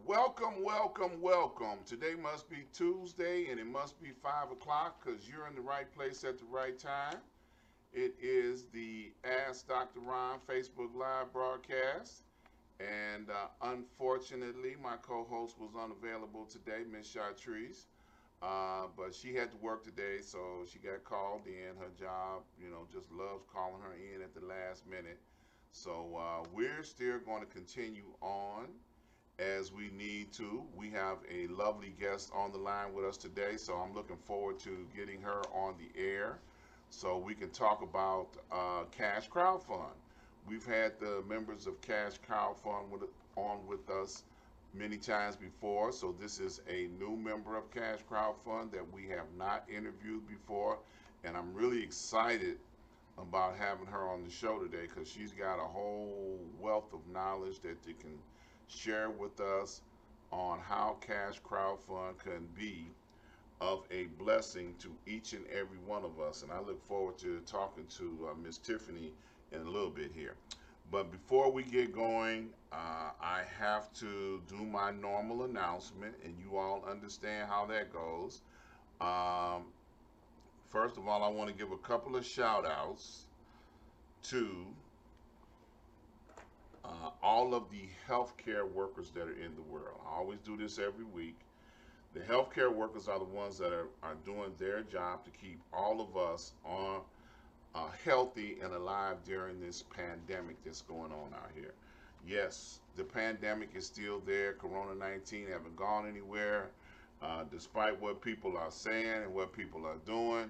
Welcome, welcome, welcome. Today must be Tuesday and it must be 5 o'clock because you're in the right place at the right time. It is the Ask Dr. Ron Facebook Live broadcast. And unfortunately, my co host was unavailable today, Miss Chartrice. But she had to work today, so she got called in. Her job, just loves calling her in at the last minute. So we're still going to continue on as we need to. We have a lovely guest on the line with us today, so I'm looking forward to getting her on the air so we can talk about Cash Crowdfund. We've had the members of Cash Crowdfund on with us many times before, so this is a new member of Cash Crowdfund that we have not interviewed before, and I'm really excited about having her on the show today because she's got a whole wealth of knowledge that you can share with us on how Cash Crowdfund can be of a blessing to each and every one of us. And I look forward to talking to Miss Tiffany in a little bit here. But before we get going, I have to do my normal announcement, and you all understand how that goes. Um, First of all, I want to give a couple of shout outs to all of the healthcare workers that are in the world. I always do this every week. The healthcare workers are the ones that are doing their job to keep all of us on healthy and alive during this pandemic that's going on out here. Yes, the pandemic is still there. Corona 19 haven't gone anywhere, despite what people are saying and what people are doing.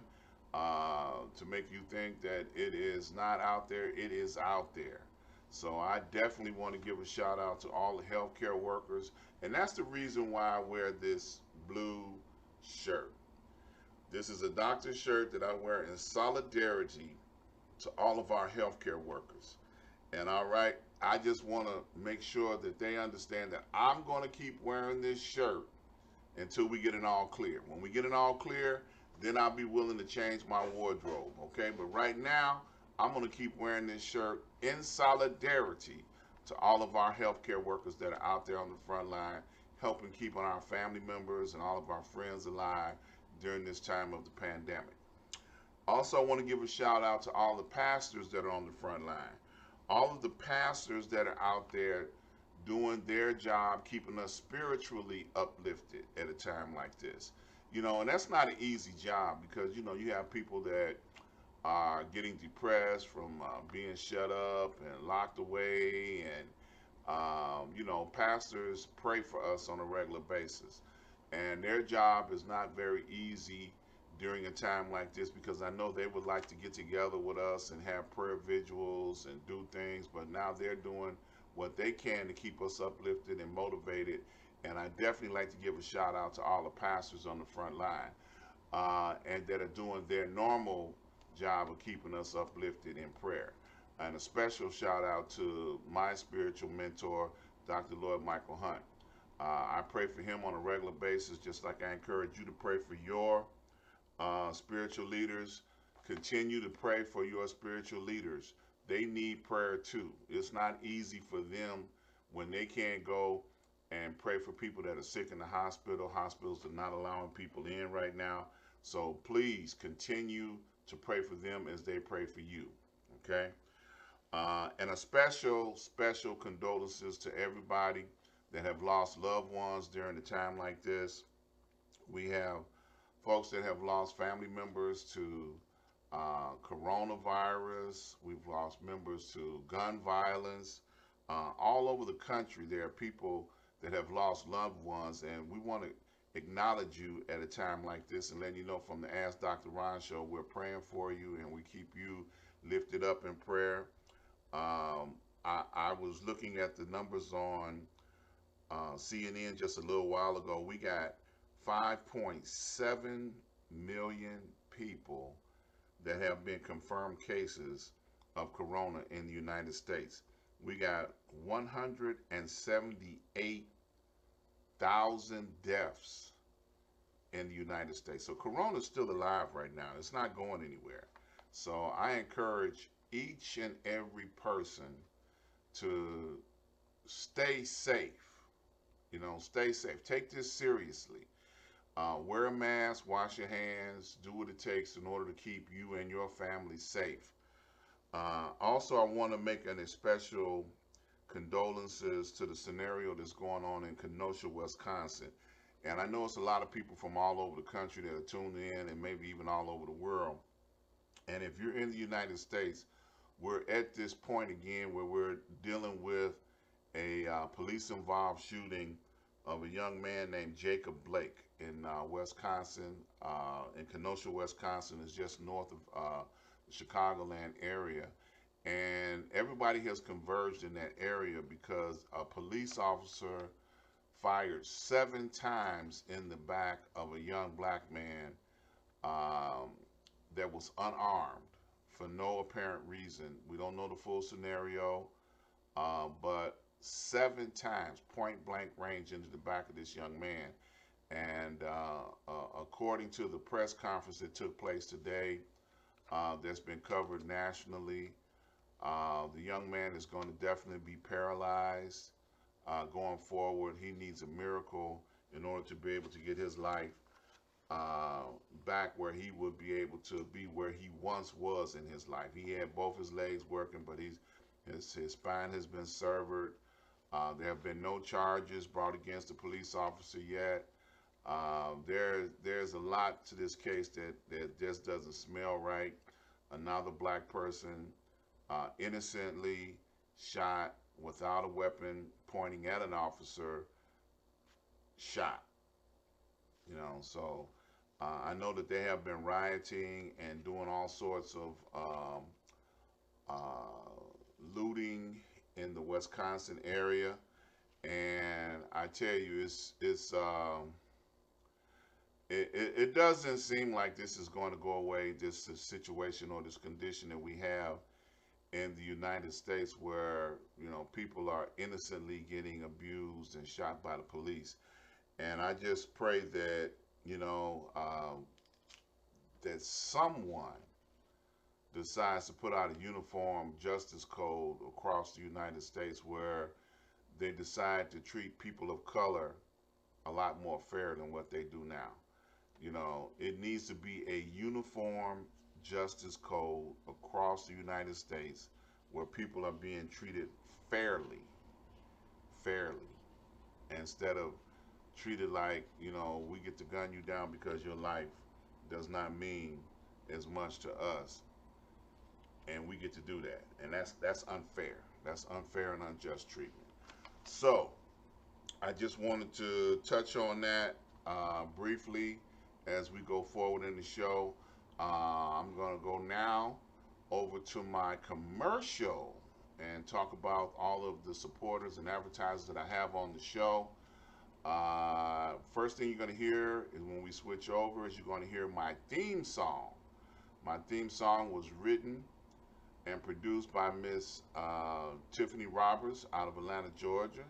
To make you think that it is not out there, it is out there. So I definitely want to give a shout out to all the healthcare workers, and that's the reason why I wear this blue shirt. This is a doctor's shirt that I wear in solidarity to all of our healthcare workers. And all right, I just want to make sure that they understand that I'm going to keep wearing this shirt until we get it all clear. When we get it all clear, then I'll be willing to change my wardrobe, okay? But right now, I'm going to keep wearing this shirt in solidarity to all of our healthcare workers that are out there on the front line, helping keeping our family members and all of our friends alive during this time of the pandemic. Also, I want to give a shout out to all the pastors that are on the front line. All of the pastors that are out there doing their job, keeping us spiritually uplifted at a time like this. And that's not an easy job because, you have people that are getting depressed from being shut up and locked away. And, pastors pray for us on a regular basis. And their job is not very easy during a time like this because I know they would like to get together with us and have prayer vigils and do things, but now they're doing what they can to keep us uplifted and motivated. And I definitely like to give a shout out to all the pastors on the front line and that are doing their normal job of keeping us uplifted in prayer. And a special shout out to my spiritual mentor, Dr. Lloyd Michael Hunt. I pray for him on a regular basis, just like I encourage you to pray for your spiritual leaders. Continue to pray for your spiritual leaders. They need prayer too. It's not easy for them when they can't go and pray for people that are sick in the hospital. Hospitals are not allowing people in right now. So please continue to pray for them as they pray for you. Okay? And a special condolences to everybody that have lost loved ones during a time like this. We have folks that have lost family members to coronavirus. We've lost members to gun violence. All over the country, there are people that have lost loved ones, and we want to acknowledge you at a time like this and let you know from the Ask Dr. Ron show, we're praying for you and we keep you lifted up in prayer. I was looking at the numbers on CNN just a little while ago. We got 5.7 million people that have been confirmed cases of corona in the United States. We got 178,000 deaths in the United States. So corona is still alive right now. It's not going anywhere. So I encourage each and every person to stay safe Stay safe. Take this seriously. Wear a mask, wash your hands, do what it takes in order to keep you and your family safe. Also, I want to make an special condolences to the scenario that's going on in Kenosha, Wisconsin. And I know it's a lot of people from all over the country that are tuned in and maybe even all over the world. And if you're in the United States, we're at this point again where we're dealing with a police involved shooting of a young man named Jacob Blake in Wisconsin. In Kenosha, Wisconsin is just north of the Chicagoland area. And everybody has converged in that area because a police officer fired 7 times in the back of a young black man um, that was unarmed for no apparent reason. We don't know the full scenario, but 7 times point blank range into the back of this young man. And according to the press conference that took place today, that's been covered nationally, the young man is going to definitely be paralyzed going forward. He needs a miracle in order to be able to get his life back where he would be able to be where he once was in his life. He had both his legs working, but his spine has been severed. There have been no charges brought against the police officer yet. There's a lot to this case that just doesn't smell right. Another black person innocently shot without a weapon pointing at an officer, shot. So I know that they have been rioting and doing all sorts of looting in the Wisconsin area, and I tell you, it doesn't seem like this is going to go away. This situation or this condition that we have in the United States, where people are innocently getting abused and shot by the police. And I just pray that that someone decides to put out a uniform justice code across the United States where they decide to treat people of color a lot more fair than what they do now. It needs to be a uniform justice code across the United States where people are being treated fairly, fairly, instead of treated like, we get to gun you down because your life does not mean as much to us, and we get to do that. And that's unfair. That's unfair and unjust treatment. So I just wanted to touch on that briefly as we go forward in the show. I'm going to go now over to my commercial and talk about all of the supporters and advertisers that I have on the show. First thing you're going to hear is when we switch over is you're going to hear my theme song. My theme song was written and produced by Miss Tiffany Roberts out of Atlanta, Georgia.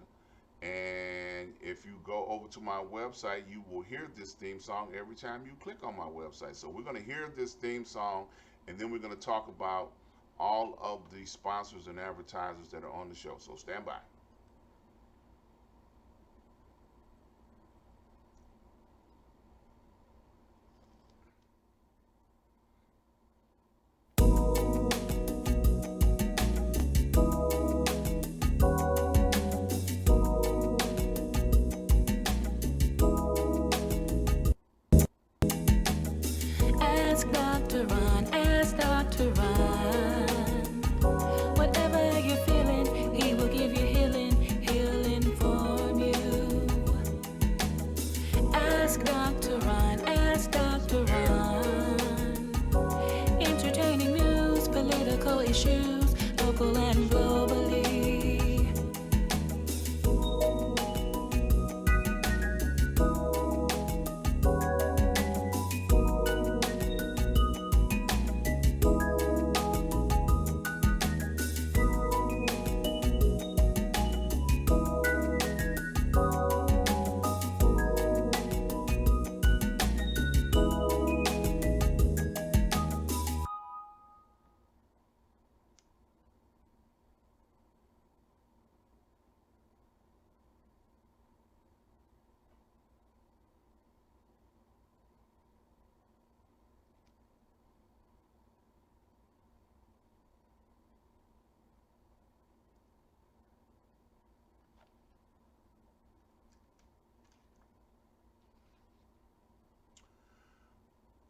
And if you go over to my website, you will hear this theme song every time you click on my website. So we're going to hear this theme song, and then we're going to talk about all of the sponsors and advertisers that are on the show. So stand by. Ask Dr. Ron, ask Dr. Ron. Whatever you're feeling, he will give you his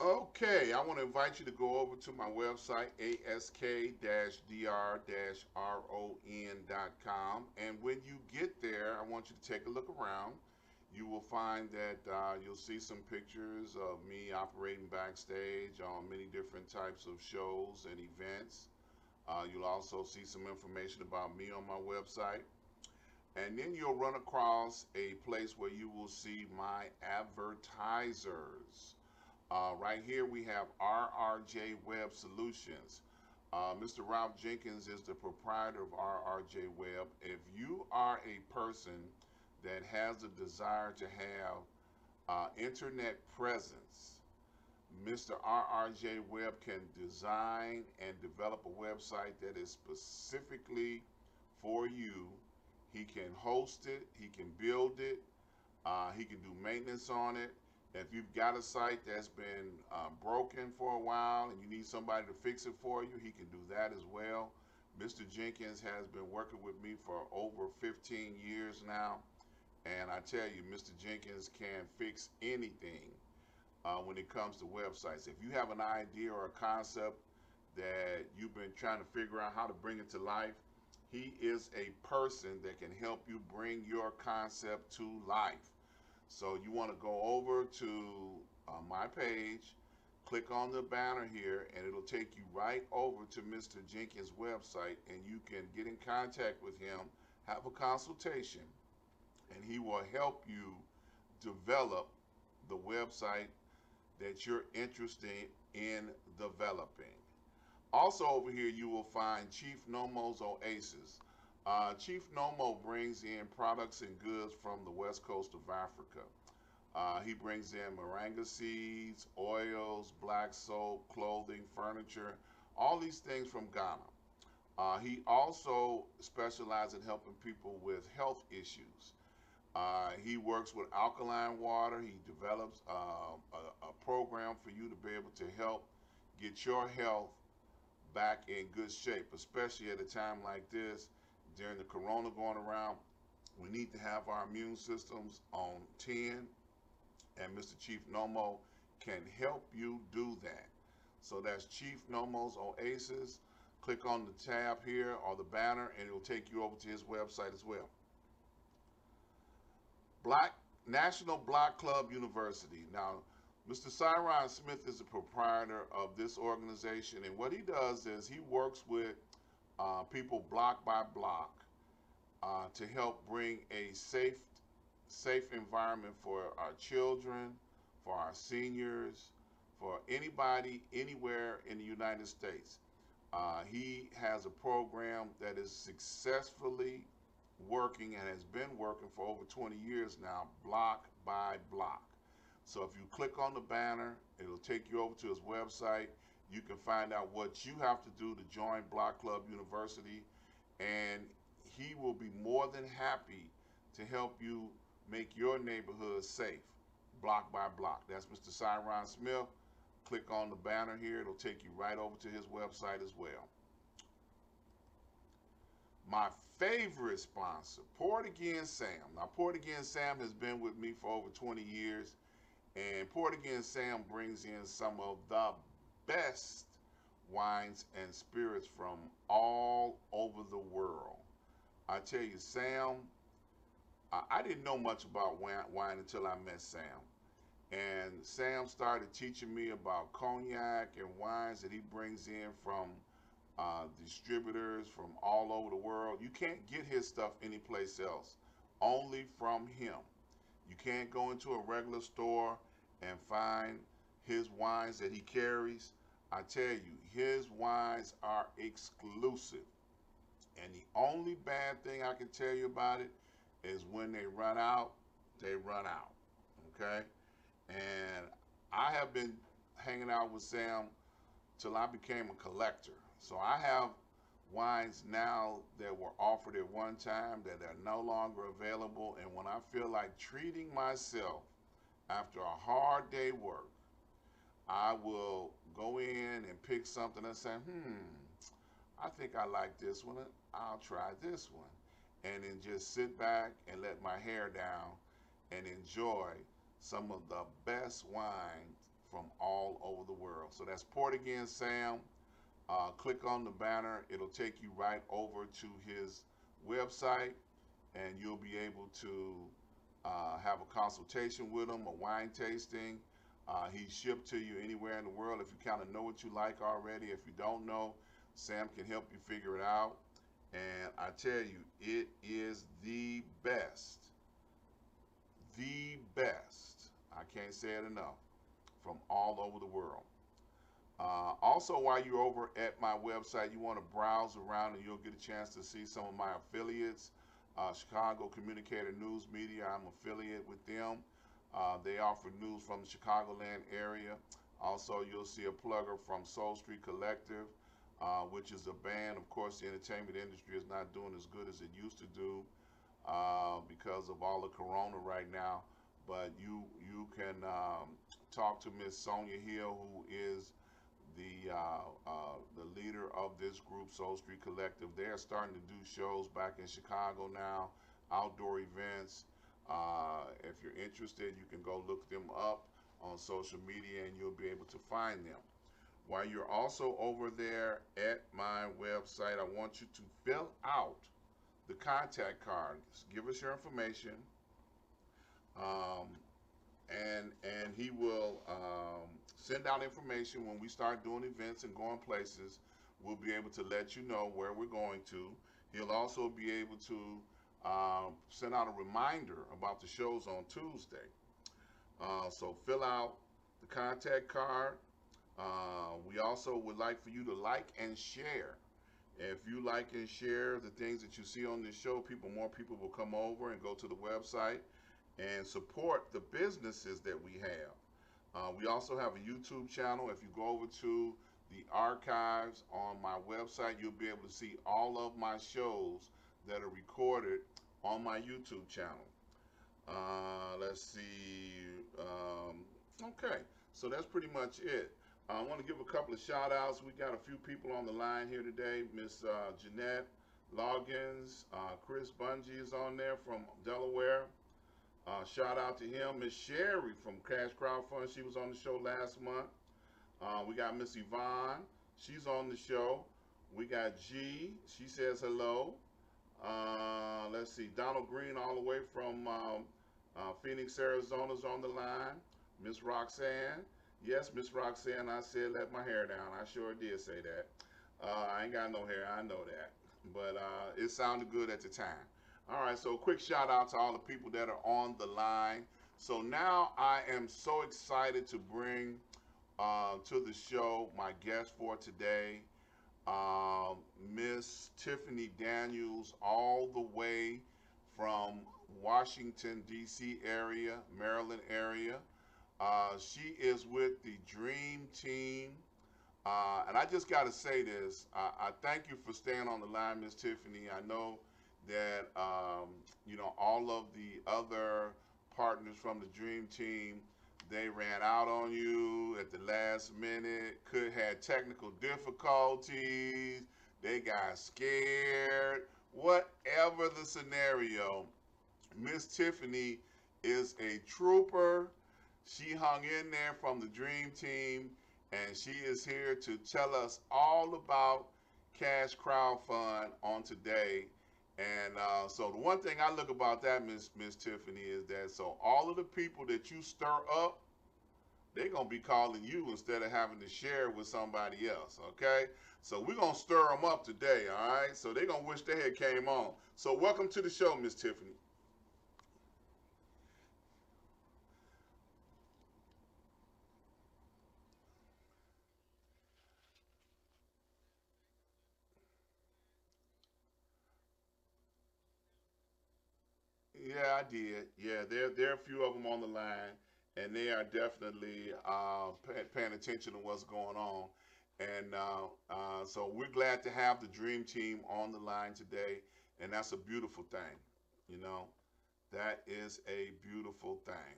Okay, I want to invite you to go over to my website, ask-dr-ron.com. And when you get there, I want you to take a look around. You will find that you'll see some pictures of me operating backstage on many different types of shows and events. You'll also see some information about me on my website. And then you'll run across a place where you will see my advertisers. Right here we have RRJ Web Solutions. Mr. Ralph Jenkins is the proprietor of RRJ Web. If you are a person that has a desire to have internet presence, Mr. RRJ Webb can design and develop a website that is specifically for you. He can host it, he can build it, he can do maintenance on it. If you've got a site that's been broken for a while and you need somebody to fix it for you, he can do that as well. Mr. Jenkins has been working with me for over 15 years now, and I tell you, Mr. Jenkins can fix anything when it comes to websites. If you have an idea or a concept that you've been trying to figure out how to bring it to life, he is a person that can help you bring your concept to life. So you want to go over to my page, click on the banner here, and it'll take you right over to Mr. Jenkins' website, and you can get in contact with him, have a consultation, and he will help you develop the website that you're interested in developing. Also over here you will find Chief Nomo's Oasis. Chief Nomo brings in products and goods from the west coast of Africa. He brings in moringa seeds, oils, black soap, clothing, furniture, all these things from Ghana. He also specializes in helping people with health issues. He works with alkaline water. He develops a program for you to be able to help get your health back in good shape, especially at a time like this during the corona going around. We need to have our immune systems on 10, and Mr. Chief Nomo can help you do that. So that's Chief Nomo's Oasis. Click on the tab here or the banner, and it'll take you over to his website as well. Black National Block Club University. Now, Mr. Cyron Smith is the proprietor of this organization, and what he does is he works with people block by block to help bring a safe environment for our children, for our seniors, for anybody anywhere in the United States. He has a program that is successfully working and has been working for over 20 years now, block by block. So if you click on the banner, it'll take you over to his website. You can find out what you have to do to join Block Club University, and he will be more than happy to help you make your neighborhood safe, block by block. That's Mr. Cyron Smith. Click on the banner here. It'll take you right over to his website as well. My favorite sponsor, Pour It Again Sam. Now, Pour It Again Sam has been with me for over 20 years, and Pour It Again Sam brings in some of the best wines and spirits from all over the world. I tell you, Sam, I didn't know much about wine until I met Sam. And Sam started teaching me about cognac and wines that he brings in from distributors from all over the world. You can't get his stuff anyplace else, only from him. You can't go into a regular store and find his wines that he carries. I tell you, his wines are exclusive. And the only bad thing I can tell you about it is when they run out, they run out. Okay? And I have been hanging out with Sam till I became a collector. So I have wines now that were offered at one time that are no longer available. And when I feel like treating myself after a hard day work, I will go in and pick something and say, I think I like this one. I'll try this one. And then just sit back and let my hair down and enjoy some of the best wine from all over the world. So that's Port Again Sam. Click on the banner. It'll take you right over to his website, and you'll be able to have a consultation with him, a wine tasting. He's shipped to you anywhere in the world. If you kind of know what you like already, if you don't know, Sam can help you figure it out. And I tell you, it is the best. The best. I can't say it enough. From all over the world. Also, while you're over at my website, you want to browse around and you'll get a chance to see some of my affiliates. Chicago Communicator News Media, I'm affiliate with them. They offer news from the Chicagoland area. Also, you'll see a plugger from Soul Street Collective, which is a band. Of course, the entertainment industry is not doing as good as it used to do because of all the corona right now. But you can talk to Miss Sonia Hill, who is the leader of this group, Soul Street Collective. They are starting to do shows back in Chicago now, outdoor events. If you're interested, you can go look them up on social media and you'll be able to find them. While you're also over there at my website, I want you to fill out the contact card. Give us your information. Um, and he will send out information when we start doing events and going places. We'll be able to let you know where we're going to. He'll also be able to send out a reminder about the shows on Tuesday. So fill out the contact card. We also would like for you to like and share. If you like and share the things that you see on this show, more people will come over and go to the website and support the businesses that we have. We also have a YouTube channel. If you go over to the archives on my website, you'll be able to see all of my shows that are recorded on my YouTube channel. Let's see. Okay, so that's pretty much it. I want to give a couple of shout outs. We got a few people on the line here today. Miss Jeanette Loggins, Chris Bungie is on there from Delaware. Shout out to him. Miss Sherry from Cash Crowdfund. She was on the show last month. We got Miss Yvonne. She's on the show. We got G. She says hello. Let's see. Donald Green all the way from Phoenix, Arizona is on the line. Miss Roxanne. Yes, Miss Roxanne, I said let my hair down. I sure did say that. I ain't got no hair. I know that. But it sounded good at the time. All right, so quick shout out to all the people that are on the line. So now I am so excited to bring to the show my guest for today, Miss Tiffany Daniels, all the way from Washington, D.C. area, Maryland area. She is with the Dream Team. And I just got to say this. I thank you for staying on the line, Miss Tiffany. I know that all of the other partners from the Dream Team, they ran out on you at the last minute, had technical difficulties, they got scared, whatever the scenario. Miss Tiffany is a trooper. She hung in there from the Dream Team, and she is here to tell us all about Cash Crowdfund on today. And so the one thing I look about that, Miss Tiffany, is that so all of the people that you stir up, they're going to be calling you instead of having to share with somebody else, okay? So we're going to stir them up today, all right? So they're going to wish they had came on. So welcome to the show, Miss Tiffany. Yeah, I did. Yeah, there are a few of them on the line, and they are definitely paying attention to what's going on. And so we're glad to have the Dream Team on the line today, and that's a beautiful thing. You know, that is a beautiful thing.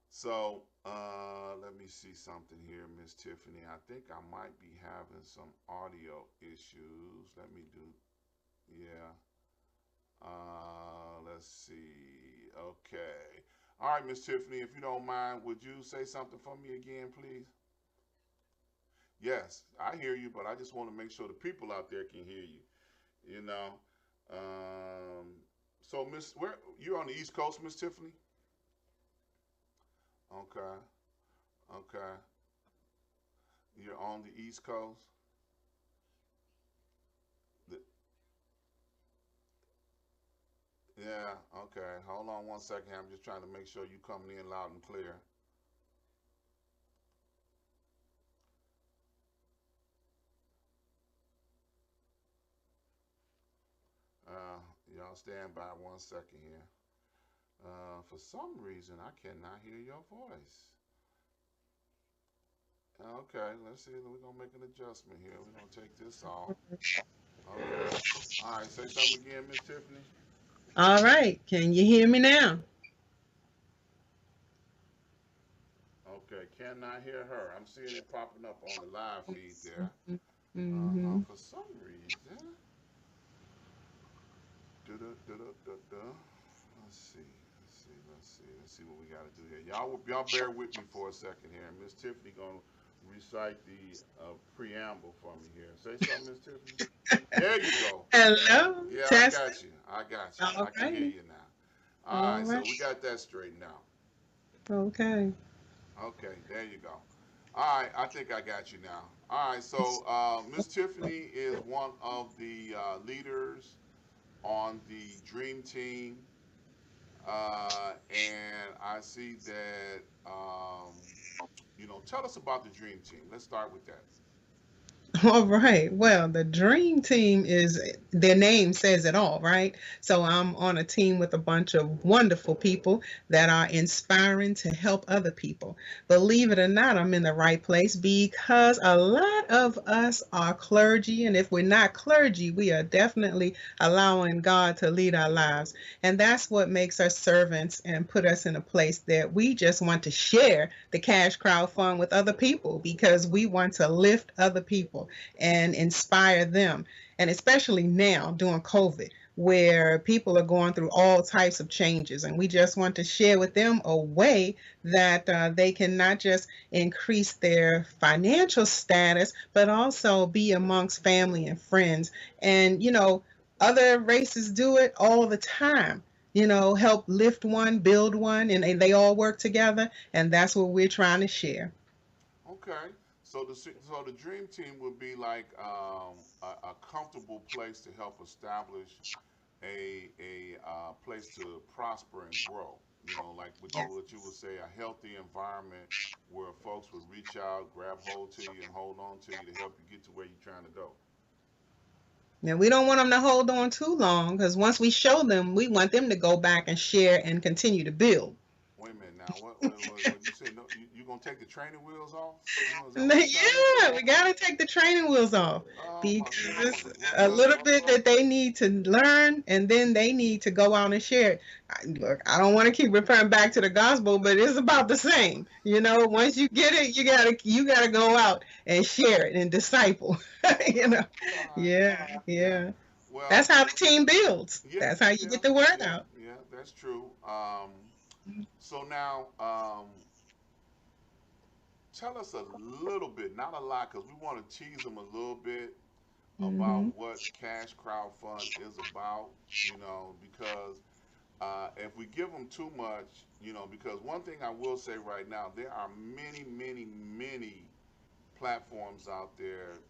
So let me see something here, Miss Tiffany. I think I might be having some audio issues. Let me do, yeah. Let's see. Okay. All right, Miss Tiffany, if you don't mind, would you say something for me again, please? Yes, I hear you, but I just want to make sure the people out there can hear you. You know. Um, so, Miss, where you're on the East Coast, Miss Tiffany? Okay, okay. You're on the East Coast. The, yeah. Okay. Hold on one second. I'm just trying to make sure you coming in loud and clear. Uh, y'all stand by one second here. For some reason, I cannot hear your voice. Okay, let's see. We're gonna make an adjustment here. We're gonna take this off. Okay. All right. Say something again, Miss Tiffany. All right. Can you hear me now? Okay. Cannot hear her. I'm seeing it popping up on the live feed there. Mm-hmm. For some reason. Da-da-da-da-da-da. Let's see. Let's see. Let's see. Let's see what we got to do here. Y'all bear with me for a second here. Miss Tiffany gonna recite the preamble for me here. Say something, Miss Tiffany. There you go. Hello. Yeah, I Testing. got you. I got you. All I can hear right. you now. All All right, so right. we got that straightened out. Okay. Okay, there you go. All right, I think I got you now. All right, so Miss Tiffany is one of the leaders on the Dream Team, and I see that tell us about the Dream Team. Let's start with that. All right. Well, the dream team is their name says it all, right? So I'm on a team with a bunch of wonderful people that are inspiring to help other people. Believe it or not, I'm in the right place because a lot of us are clergy. And if we're not clergy, we are definitely allowing God to lead our lives. And that's what makes us servants and put us in a place that we just want to share the cash crowd fund with other people because we want to lift other people and inspire them. And especially now during COVID, where people are going through all types of changes. And we just want to share with them a way that they can not just increase their financial status, but also be amongst family and friends. And, other races do it all the time. Help lift one, build one, and they all work together. And that's what we're trying to share. Okay, so the Dream Team would be like a comfortable place to help establish a place to prosper and grow. Like what you would say, a healthy environment where folks would reach out, grab hold to you, and hold on to you to help you get to where you're trying to go. Now, we don't want them to hold on too long because once we show them, we want them to go back and share and continue to build. Wait a minute now. What you say? No, you gonna take the training wheels off? Is that what you're trying to Yeah, we say? got to take the training wheels off Oh my because goodness. What a what little what bit what? that they need to learn and then they need to go out and share it. Look, I don't want to keep referring back to the gospel, but it's about the same. Once you get it, you gotta go out and share it and disciple. you Okay. know, All right. yeah, Yeah. yeah. Well, That's how the team builds. yeah, That's how you yeah, get the word yeah, out. yeah. That's true. So now, tell us a little bit, not a lot, because we want to tease them a little bit about Hmm. what Cash Crowd Fund is about. Because if we give them too much, because one thing I will say right now, there are many, many, many platforms out there,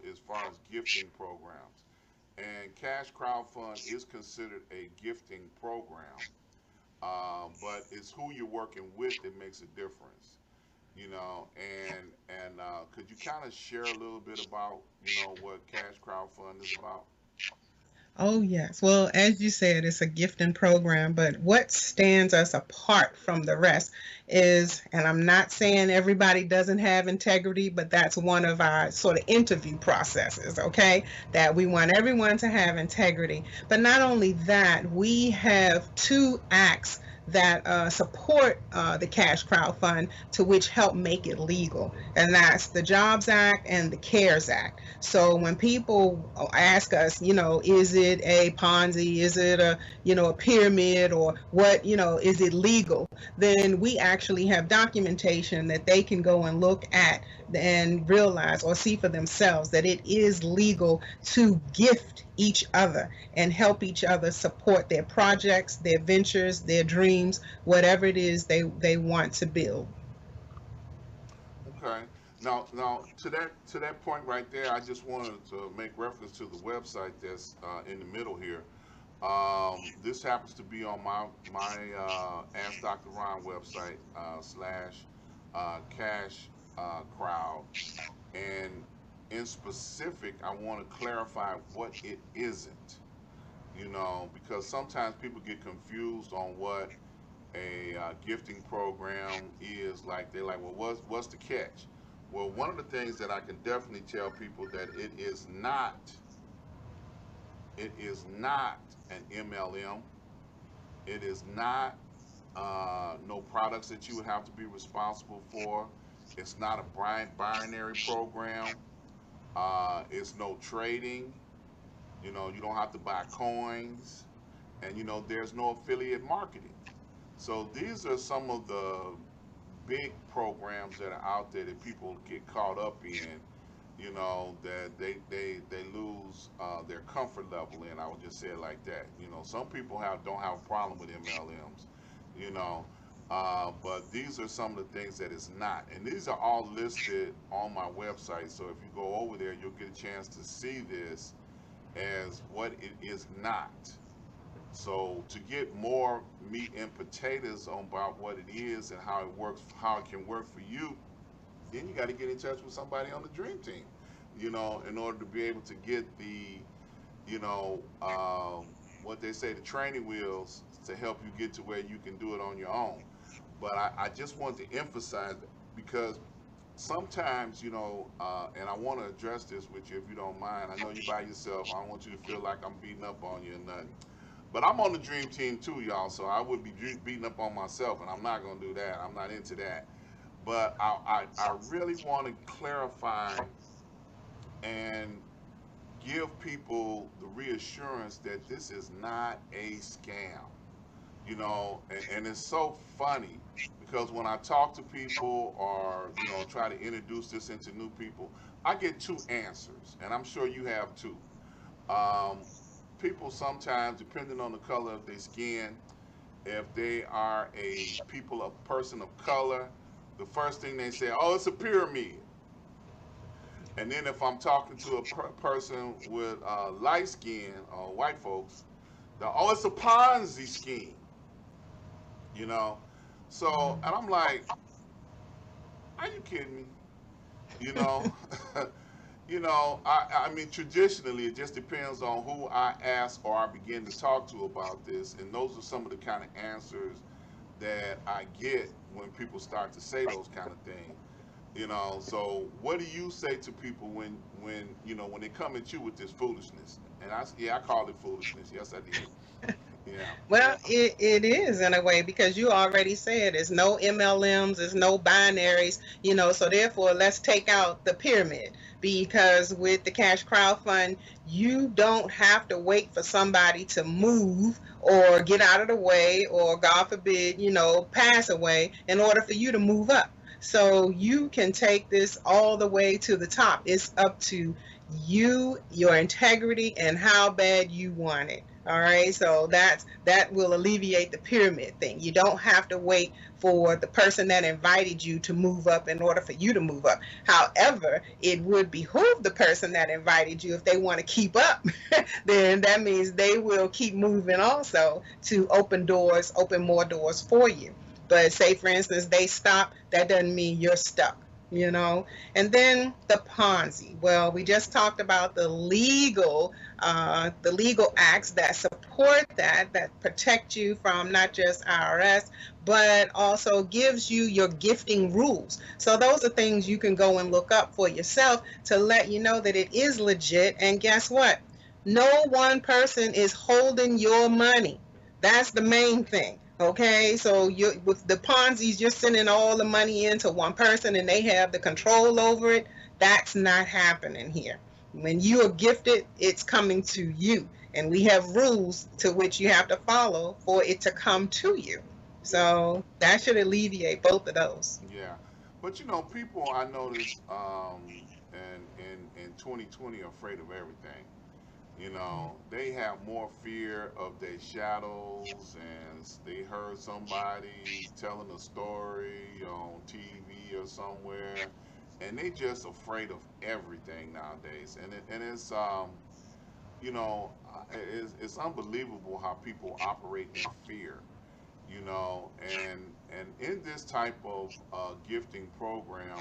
as far as gifting programs. And Cash Crowd Fund is considered a gifting program, but it's who you're working with that makes a difference. And could you kind of share a little bit about what Cash Crowd Fund is about? Oh, yes. Well, as you said, it's a gifting program, but what stands us apart from the rest is, and I'm not saying everybody doesn't have integrity, but that's one of our sort of interview processes, okay? That we want everyone to have integrity. But not only that, we have two acts that support the cash crowd fund, to which help make it legal, and that's the Jobs Act and the CARES Act. So when people ask us, is it a Ponzi, is it a pyramid, or what, is it legal, then we actually have documentation that they can go and look at and realize or see for themselves that it is legal to gift each other and help each other support their projects, their ventures, their dreams, whatever it is they want to build. Okay. Now to that point right there, I just wanted to make reference to the website that's in the middle here. This happens to be on my Ask Dr. Ron website slash cash crowd, and in specific, I want to clarify what it isn't. Because sometimes people get confused on what a gifting program is. Like they're like, well, what's the catch? Well, one of the things that I can definitely tell people that it is not an MLM. It is not no products that you would have to be responsible for. It's not a binary program. It's no trading. You don't have to buy coins, and there's no affiliate marketing. So these are some of the big programs that are out there that people get caught up in, that they lose their comfort level in. I would just say it like that. Some people don't have a problem with MLMs, you know, but these are some of the things that it's not, and these are all listed on my website. So if you go over there, you'll get a chance to see this as what it is not. So to get more meat and potatoes on about what it is and how it works, how it can work for you, then you got to get in touch with somebody on the dream team, in order to be able to get the, you know, what they say, the training wheels to help you get to where you can do it on your own. But I just want to emphasize that because sometimes, and I want to address this with you if you don't mind. I know you by yourself. I don't want you to feel like I'm beating up on you or nothing. But I'm on the dream team too, y'all. So I would be beating up on myself, and I'm not gonna do that. I'm not into that. But I really want to clarify and give people the reassurance that this is not a scam. And it's so funny because when I talk to people or try to introduce this into new people, I get two answers, and I'm sure you have too. Um, People sometimes, depending on the color of their skin, if they are a person of color, the first thing they say, "Oh, it's a pyramid." And then if I'm talking to a person with light skin or white folks, "Oh, it's a Ponzi scheme." You know, and I'm like, "Are you kidding me?" You know, I mean, traditionally, it just depends on who I ask or I begin to talk to about this, and those are some of the kind of answers that I get when people start to say those kind of things. So what do you say to people when they come at you with this foolishness? And I called it foolishness. Yes, I did. Yeah. Well, it is in a way because you already said it's no MLMs, it's no binaries, so therefore let's take out the pyramid because with the cash crowd fund, you don't have to wait for somebody to move or get out of the way or God forbid, pass away in order for you to move up. So you can take this all the way to the top. It's up to you, your integrity, and how bad you want it. All right, so that will alleviate the pyramid thing. You don't have to wait for the person that invited you to move up in order for you to move up. However, it would behoove the person that invited you, if they want to keep up, then that means they will keep moving also to open more doors for you. But say, for instance, they stop, that doesn't mean you're stuck. And then the Ponzi. Well, we just talked about the legal acts that support that protect you from not just IRS, but also gives you your gifting rules. So those are things you can go and look up for yourself to let you know that it is legit. And guess what? No one person is holding your money. That's the main thing. Okay, so you with the Ponzi's, you're sending all the money into one person and they have the control over it. That's not happening here. When you are gifted, it's coming to you, and we have rules to which you have to follow for it to come to you. Yeah, So that should alleviate both of those. yeah. But people I notice in 2020 are afraid of everything. They have more fear of their shadows, and they heard somebody telling a story on TV or somewhere, and they just afraid of everything nowadays. It's unbelievable how people operate in fear. And in this type of gifting program,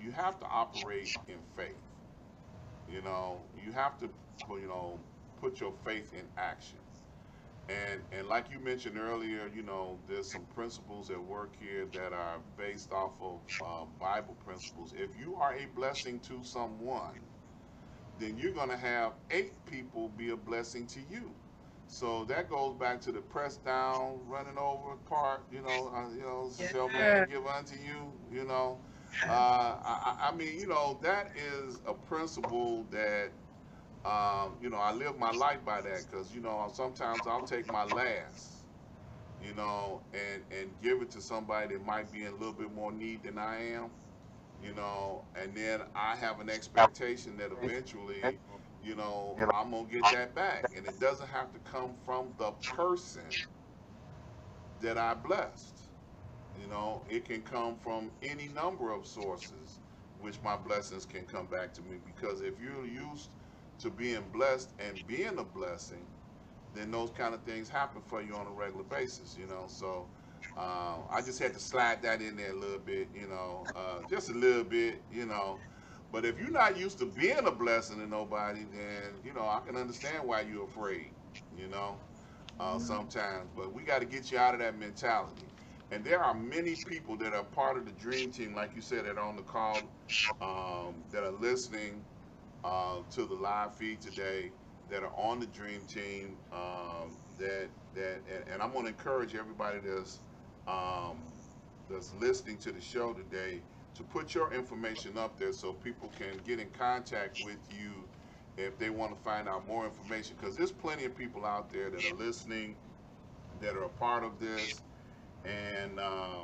you have to operate in faith. You have to put your faith in action. And like you mentioned earlier, there's some principles at work here that are based off of Bible principles. If you are a blessing to someone, then you're going to have 8 people be a blessing to you. So that goes back to the press down, running over part. Shall man Yeah. give unto you. I mean, that is a principle that I live my life by that because sometimes I'll take my last, and give it to somebody that might be in a little bit more need than I am, and then I have an expectation that eventually, I'm gonna get that back, and it doesn't have to come from the person that I blessed. It can come from any number of sources, which my blessings can come back to me. Because if you're used to being blessed and being a blessing, then those kind of things happen for you on a regular basis. So I just had to slide that in there a little bit, just a little bit. But if you're not used to being a blessing to nobody, then I can understand why you're afraid, you know, sometimes. But we got to get you out of that mentality. And there are many people that are part of the dream team, like you said, that are on the call, that are listening to the live feed today, that are on the dream team. And I'm going to encourage everybody um, that's listening to the show today to put your information up there so people can get in contact with you if they want to find out more information. Because there's plenty of people out there that are listening, that are a part of this, and uh,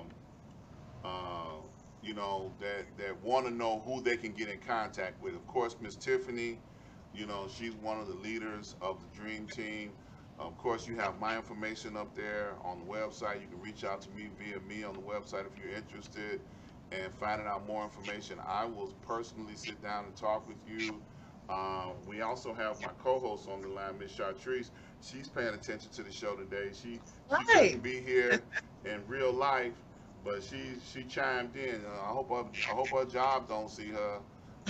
that want to know who they can get in contact with. Of course, Miss Tiffany, she's one of the leaders of the Dream Team. Of course, you have my information up there on the website. You can reach out to me via me on the website if you're interested in finding out more information. I will personally sit down and talk with you. We also have my co-host on the line, Miss Chartrice. She's paying attention to the show today. She couldn't Right. be here in real life, but she chimed in. I hope her job don't see her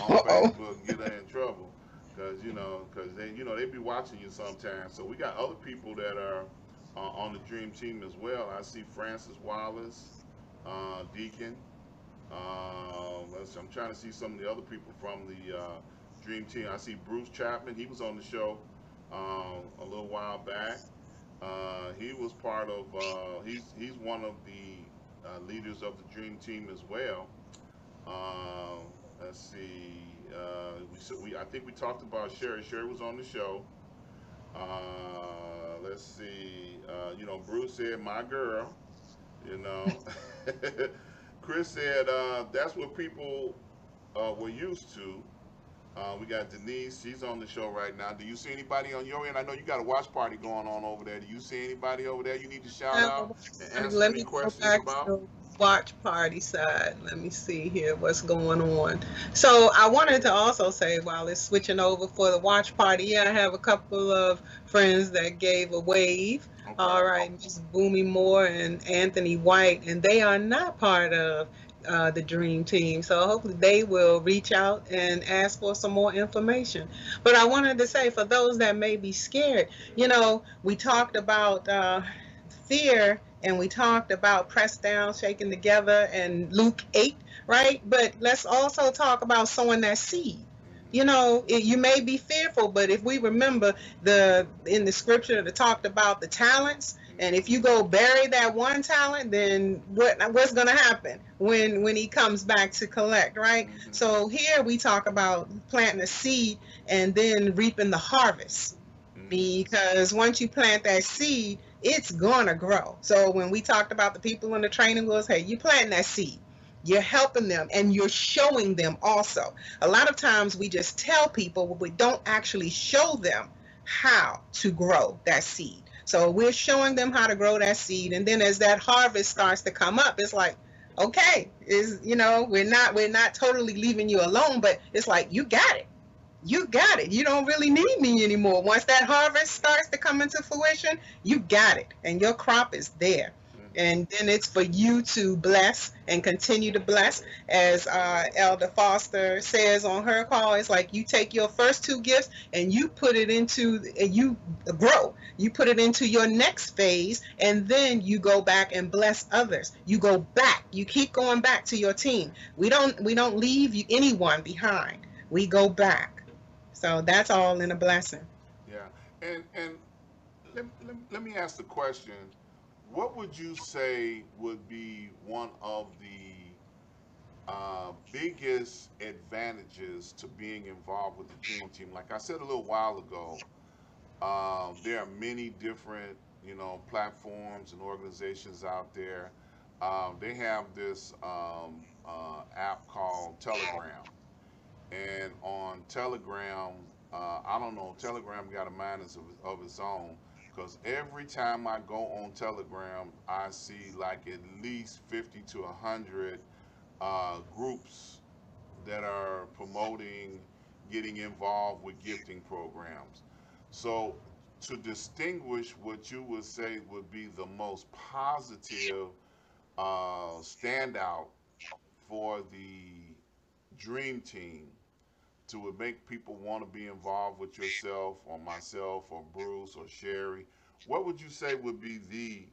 on Uh-oh. Facebook and get her in trouble, because they be watching you sometimes. So we got other people that are on the dream team as well. I see Francis Wallace, Deacon. I'm trying to see some of the other people from the dream team. I see Bruce Chapman. He was on the show a little while back. He was part of. He's one of the leaders of the dream team as well. Um, let's see. I think we talked about Sherry. Sherry was on the show. Let's see. Bruce said, "My girl." You know, Chris said that's what people were used to. We got Denise. She's on the show right now. Do you see anybody on your end? I know you got a watch party going on over there. Do you see anybody over there you need to shout Have a out watch and party. answer Let any me go questions back to about? the watch party side. Let me see here what's going on. So I wanted to also say while it's switching over for the watch party, yeah, I have a couple of friends that gave a wave. Okay. All right, Miss Boomy Moore and Anthony White, and they are not part of the Dream Team. So hopefully they will reach out and ask for some more information. But I wanted to say for those that may be scared, we talked about fear and we talked about pressed down, shaken together and Luke 8, right? But let's also talk about sowing that seed. you may be fearful, but if we remember the in the scripture that talked about the talents, and if you Mm-hmm. go bury that one talent, then what's going to happen when he comes back to collect, right? Mm-hmm. So here we talk about planting a seed and then reaping the harvest, Mm-hmm. because once you plant that seed, it's gonna grow. So when we talked about the people in the training was, hey, you planting that seed, you're helping them and you're showing them also. A lot of times we just tell people, but we don't actually show them how to grow that seed. So we're showing them how to grow that seed, and then as that harvest starts to come up, it's like, okay, we're not totally leaving you alone, but it's like, you got it. You don't really need me anymore. Once that harvest starts to come into fruition, you got it, and your crop is there. Mm-hmm. And then it's for you to bless and continue to bless. As Elder Foster says on her call, it's like you take your first two gifts and you put it into, and you grow. You put it into your next phase, and then you go back and bless others. You go back. You keep going back to your team. We don't leave anyone behind. We go back. So that's all in a blessing. Yeah. And let me ask the question. What would you say would be one of the biggest advantages to being involved with the Dream Team? Like I said a little while ago, there are many different, platforms and organizations out there. They have this app called Telegram, and on Telegram, I don't know, Telegram got a mind of its own. Because every time I go on Telegram, I see like at least 50 to 100 groups that are promoting getting involved with gifting programs. So, to distinguish what you would say would be the most positive standout for the Dream Team, to would make people want to be involved with yourself or myself or Bruce or Sherry, what would you say would be the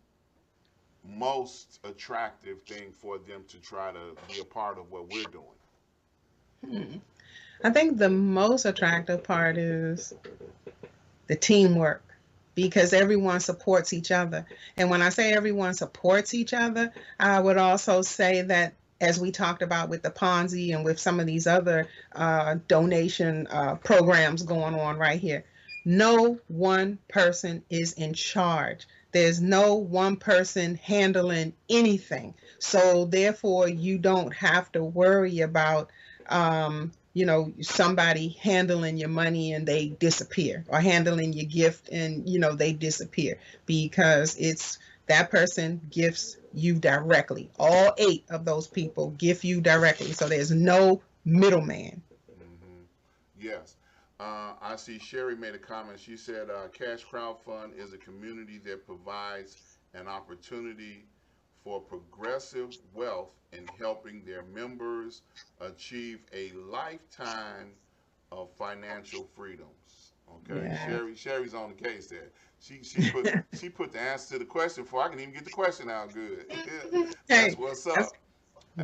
most attractive thing for them to try to be a part of what we're doing? Hmm. I think the most attractive part is the teamwork, because everyone supports each other. And when I say everyone supports each other, I would also say that, as we talked about with the Ponzi and with some of these other donation programs going on right here, no one person is in charge. There's no one person handling anything. So therefore, you don't have to worry about somebody handling your money and they disappear, or handling your gift and they disappear, because it's that person gifts you directly. All eight of those people gift you directly, so there's no middleman. Hmm. Yes. I see Sherry made a comment. She said, Cash Crowdfund is a community that provides an opportunity for progressive wealth in helping their members achieve a lifetime of financial freedoms. Okay, Yeah. Sherry's on the case there. She put the answer to the question before I can even get the question out good. That's Hey, what's that's, up.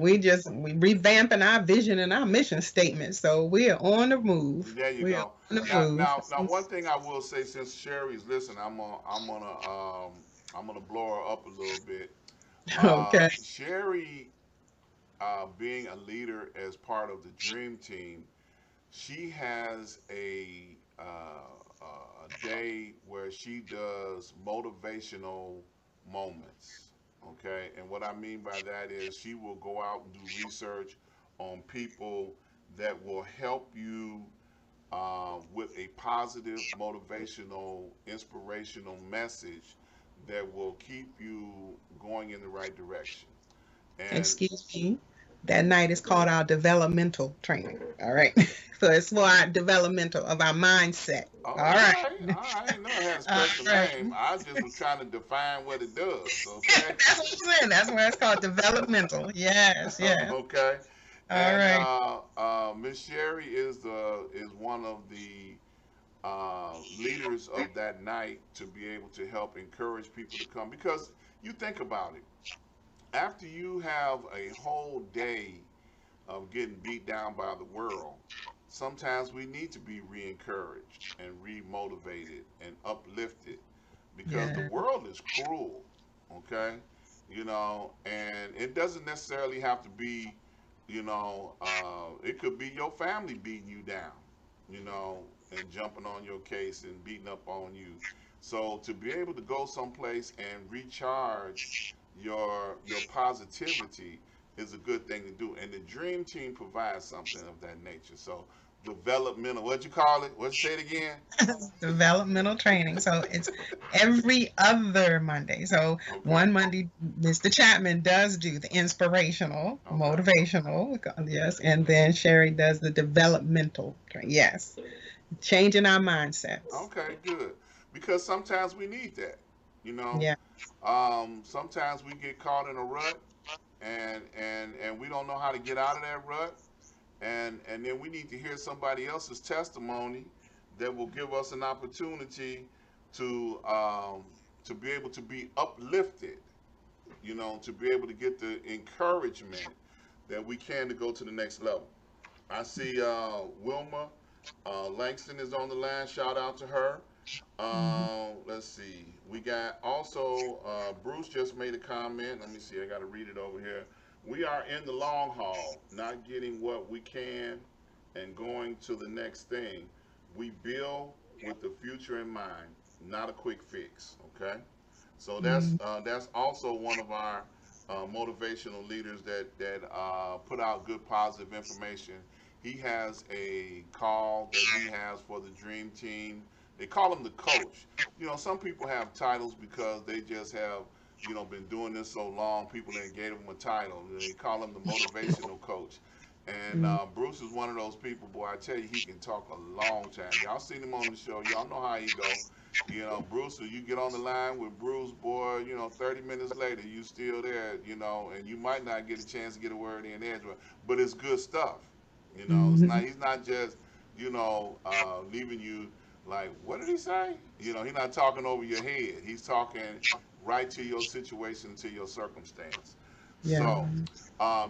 we revamping our vision and our mission statement, so we're on the move. There you We're go. on the Now, move. now, now, one thing I will say, since Sherry's listening, I'm gonna blow her up a little bit. Okay. Sherry, being a leader as part of the Dream Team, she has a day where she does motivational moments. Okay, and what I mean by that is she will go out and do research on people that will help you with a positive, motivational, inspirational message that will keep you going in the right direction. And Excuse me. That night is called our developmental training. All right. So it's for our developmental of our mindset. All oh, right. okay, I ain't know it had a All special right. name. I just was trying to define what it does. Okay, That's what I'm saying. That's why it's called developmental. Yes, yes. okay. All And right. Miss Sherry is one of the leaders of that night to be able to help encourage people to come, because you think about it, after you have a whole day of getting beat down by the world, sometimes we need to be re-encouraged and re-motivated and uplifted because the Yeah. world is cruel, okay? And it doesn't necessarily have to be, it could be your family beating you down, you know, and jumping on your case and beating up on you. So to be able to go someplace and recharge your positivity is a good thing to do. And the Dream Team provides something of that nature. So developmental, what'd you call it? What'd you say it again? Developmental training. So it's every other Monday. So Okay. one Monday, Mr. Chapman does do the inspirational, Okay. motivational, yes, and then Sherry does the developmental. Yes, changing our mindsets. Okay, good. Because sometimes we need that. You know, Yeah. sometimes we get caught in a rut, and we don't know how to get out of that rut, and then we need to hear somebody else's testimony that will give us an opportunity to um, to be able to be uplifted. To be able to get the encouragement that we can to go to the next level. I see Wilma Langston is on the line. Shout out to her. Mhm. Let's see. We got also Bruce just made a comment. Let me see. I got to read it over here. We are in the long haul, not getting what we can and going to the next thing. We build with the future in mind, not a quick fix. Okay. So Mm, that's also one of our motivational leaders that put out good positive information. He has a call that he has for the Dream Team. They call him the coach. Some people have titles because they just have been doing this so long. People then gave him a title. They call him the motivational coach. And mm, Bruce is one of those people, boy. I tell you, he can talk a long time. Y'all seen him on the show. Y'all know how he go. Bruce, you get on the line with Bruce, boy, 30 minutes later, you still there, and you might not get a chance to get a word in edgewise, but it's good stuff. mhm. He's not just, leaving you like, what did he say? He's not talking over your head. He's talking right to your situation, to your circumstance. Yeah. So,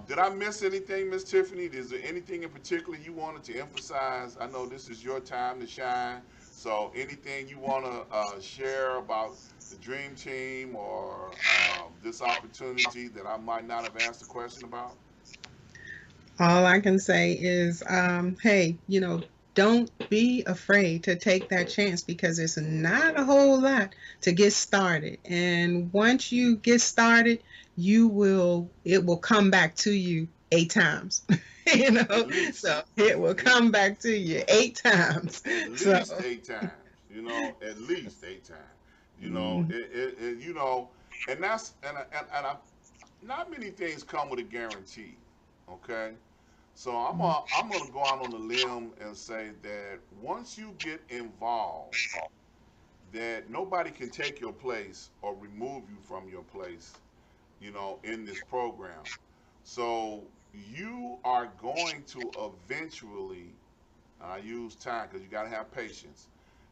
did I miss anything, Miss Tiffany? Is there anything in particular you wanted to emphasize? I know this is your time to shine. So, anything you want to share about the Dream Team or this opportunity that I might not have asked a question about? All I can say is, hey, don't be afraid to take that chance because it's not a whole lot to get started. And once you get started, it will come back to you 8 times. At least, So it will come back to you 8 times. at So, least 8 times. At least 8 times. mm, And that's and I, not many things come with a guarantee. Okay. So I'm gonna go out on a limb and say that once you get involved, that nobody can take your place or remove you from your place, in this program. So you are going to eventually, I use time because you got to have patience,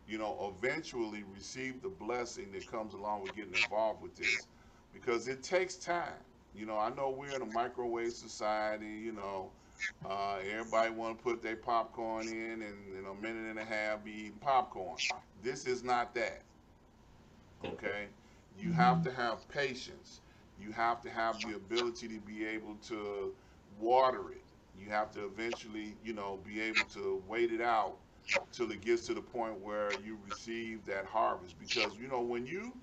eventually receive the blessing that comes along with getting involved with this because it takes time. I know we're in a microwave society, everybody want to put their popcorn in and in a minute and a half be eating popcorn. This is not that, okay? You have mhm, to have patience. You have to have the ability to be able to water it. You have to eventually, be able to wait it out till it gets to the point where you receive that harvest. Because, when you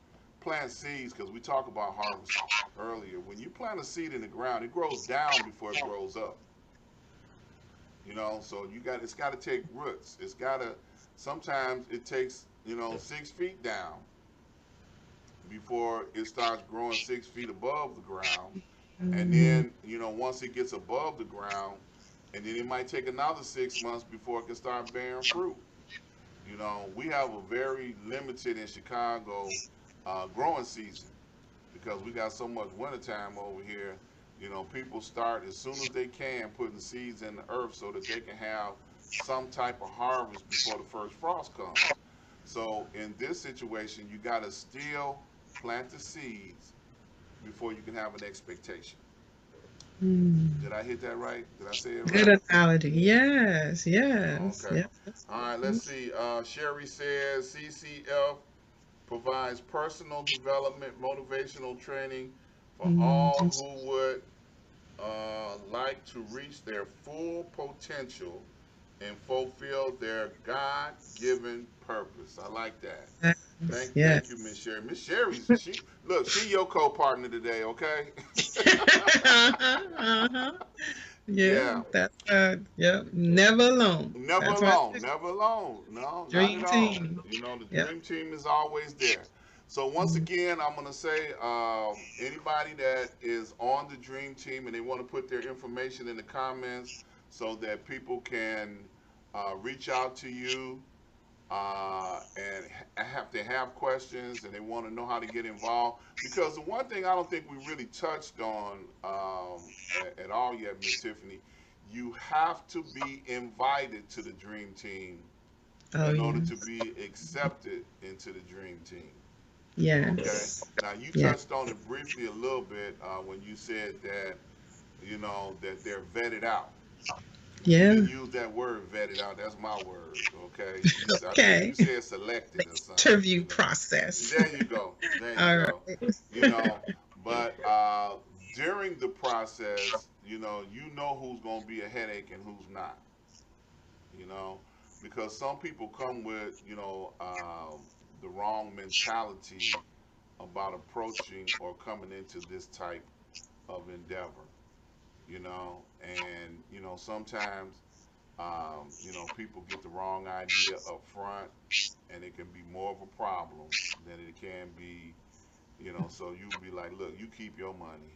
plant seeds, because we talked about harvest earlier, when you plant a seed in the ground, it grows down before it grows up. So it's got to take roots. Sometimes it takes, 6 feet down before it starts growing 6 feet above the ground. And mhm, then, once it gets above the ground, and then it might take another 6 months before it can start bearing fruit. We have a very limited in Chicago growing season because we got so much wintertime over here. People start as soon as they can putting seeds in the earth so that they can have some type of harvest before the first frost comes. So in this situation, you got to still plant the seeds before you can have an expectation. Mm. Did I hit that right? Did I say it Good right? analogy. Yes, yes, Okay. yes. All right, let's see. Sherry says CCF provides personal development, motivational training for all Mhm. who would like to reach their full potential and fulfill their God-given purpose. I like that. Yes, Thank you, yes. Miss Sherry. Miss Sherry's she your co-partner today, okay? Uh-huh. Yeah, Yeah. that's yep. Never alone. Never That's right. alone, never alone. No, not at Dream all. team. You know, the Yep. dream team is always there. So once again, I'm gonna say, anybody that is on the dream team and they want to put their information in the comments so that people can reach out to you and have to have questions and they want to know how to get involved. Because the one thing I don't think we really touched on at all yet, Miss Tiffany, you have to be invited to the dream team Oh in order to yes. be accepted into the dream team. Okay. Yes. Now you Yeah. touched on it briefly a little bit when you said that that they're vetted out. You Yeah. didn't use that word vetted out. That's my word. Okay. I think you Okay. said selected or something. Interview process. There you go. There you All go. right. You know, but during the process, you know who's going to be a headache and who's not. You know, because some people come with the wrong mentality about approaching or coming into this type of endeavor. And sometimes people get the wrong idea up front, and it can be more of a problem than it can be. So you'll be like, look, you keep your money.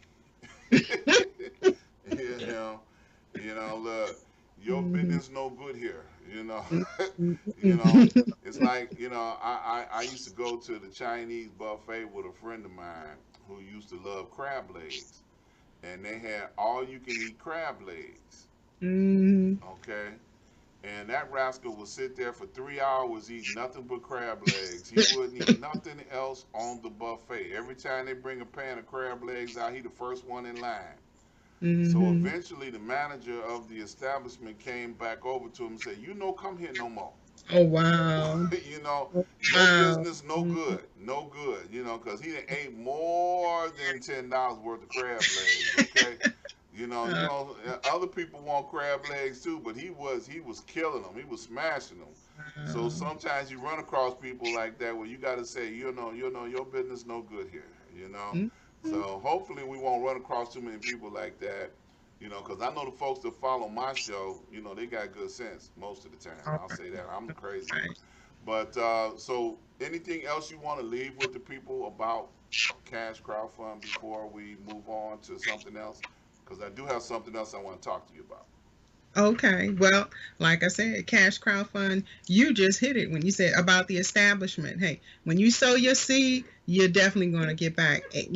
you know, look, your Mhm. business no good here. You know, Mhm. it's like I used to go to the Chinese buffet with a friend of mine who used to love crab legs, and they had all you can eat crab legs. Mhm. Okay, and that rascal would sit there for 3 hours eating nothing but crab legs. He wouldn't eat nothing else on the buffet. Every time they bring a pan of crab legs out, he the first one in line. So Mhm. eventually, the manager of the establishment came back over to him and said, come here no more. Oh wow. you know, your Wow. business no Mhm. good, no good. Because he done ate more than $10 worth of crab legs. Okay, Uh, other people want crab legs too, but he was killing them. He was smashing them. So wow. sometimes you run across people like that where you got to say, your business no good here. You know. Mhm. So hopefully we won't run across too many people like that. Because I know the folks that follow my show, they got good sense most of the time. All I'll right. say that. I'm the crazy one. Right. But so anything else you want to leave with the people about cash crowdfund before we move on to something else? Because I do have something else I want to talk to you about. Okay. Well, like I said, cash crowdfund, you just hit it when you said about the establishment. Hey, when you sow your seed, you're definitely going to get back, at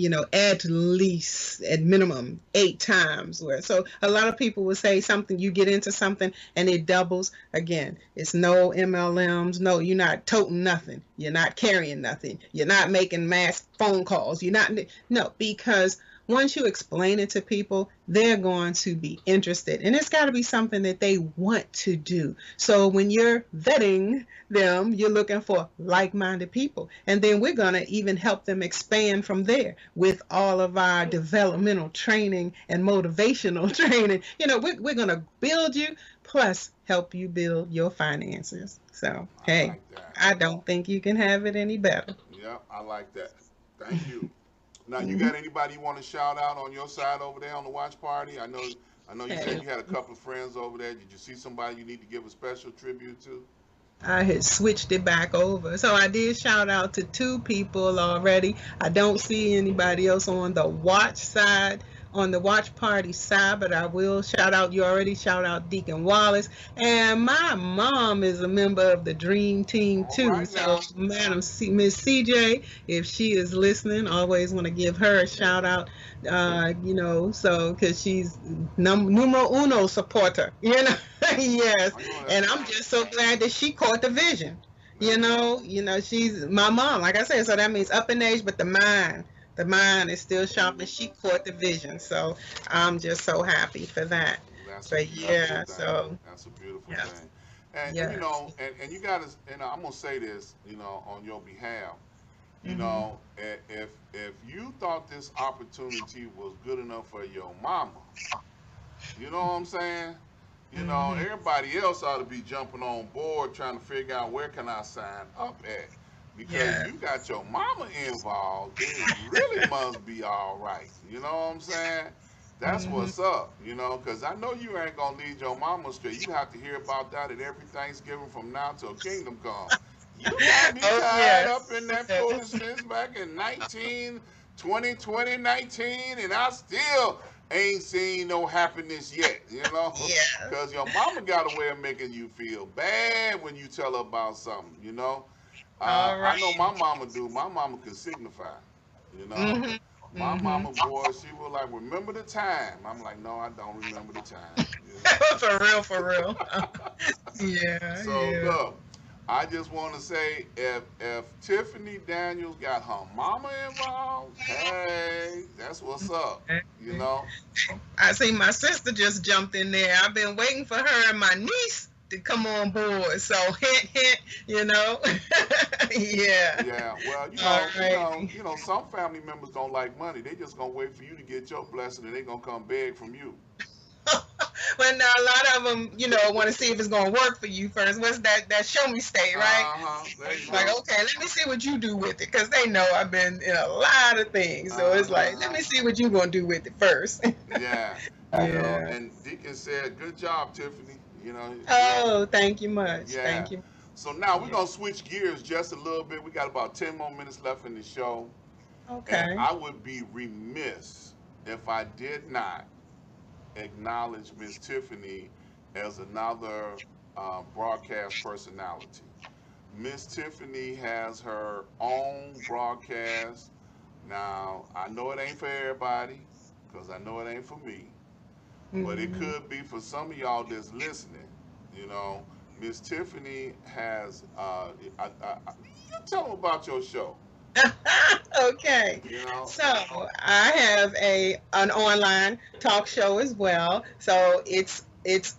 least, at minimum, 8 times. So a lot of people will say something, you get into something and it doubles. Again, it's no MLMs. No, you're not toting nothing. You're not carrying nothing. You're not making mass phone calls. You're not, no, because once you explain it to people, they're going to be interested. And it's got to be something that they want to do. So when you're vetting them, you're looking for like minded people. And then we're going to even help them expand from there with all of our developmental training and motivational training. We're going to build you plus help you build your finances. So, I hey, like that. I don't think you can have it any better. Yep, I like that. Thank you. Now, you Mhm. got anybody you want to shout out on your side over there on the watch party? I know you said Hey. you had a couple of friends over there. Did you see somebody you need to give a special tribute to? I had switched it back over. So I did shout out to 2 people already. I don't see anybody else on the watch side, on the watch party side, but I will shout out. You already shout out Deacon Wallace. And my mom is a member of the Dream Team All too. right So, now. Miss CJ, if she is listening, always want to give her a shout out. So because she's numero uno supporter. Yes, I know and that's I'm right. just so glad that she caught the vision. There you go. She's my mom, like I said, so that means up in age, but the mind, The mind is still sharp, and she caught the vision. So I'm just so happy for that. That's a But beautiful yeah, thing. so That's a beautiful yes, thing. And yes. and you got to, I'm gonna say this, on your behalf. Mhm. If you thought this opportunity was good enough for your mama, you know what I'm saying? Mhm. Everybody else ought to be jumping on board trying to figure out where can I sign up at. Because Yes. you got your mama involved, it really must be all right. You know what I'm saying? That's Mhm. what's up, because I know you ain't going to lead your mama straight. You have to hear about that at every Thanksgiving from now till kingdom come. You got me Oh tied up yes. in that Yes. foolishness back in 2019, and I still ain't seen no happiness yet, Yes. because your mama got a way of making you feel bad when you tell her about something. All I know my right. mama do. My mama can signify, you know. Mhm. My Mhm. mama, boy, she was like, remember the time. I'm like, no, I don't remember the time. For real, for real. Yeah, So yeah. look, I just want to say, if Tiffany Daniels got her mama involved, hey, that's what's up, you Okay. know. I see my sister just jumped in there. I've been waiting for her and my niece to come on board. So hint, hint, you know. Yeah. Yeah, well, All righty. some family members don't like money. They just gonna wait for you to get your blessing, and they gonna come beg from you. Well, now a lot of them, want to see if it's gonna work for you first. What's that show me state, right? Uh huh. There you It's like, go. okay, let me see what you do with it, because they know I've been in a lot of things. So Uh it's like, huh. let me see what you gonna do with it first. Yeah. Yeah. And Deacon said, "Good job, Tiffany." Yeah, Oh, thank you much. yeah. Thank you. So now we're Yeah. gonna switch gears just a little bit. We got about 10 more minutes left in the show, and Okay. I would be remiss if I did not acknowledge Miss Tiffany as another broadcast personality. Miss Tiffany has her own broadcast. Now, I know it ain't for everybody, because I know it ain't for me, but it Mhm. could be for some of y'all that's listening. You know, Miss Tiffany has, you tell them about your show, Okay. you know. So I have an online talk show as well. So it's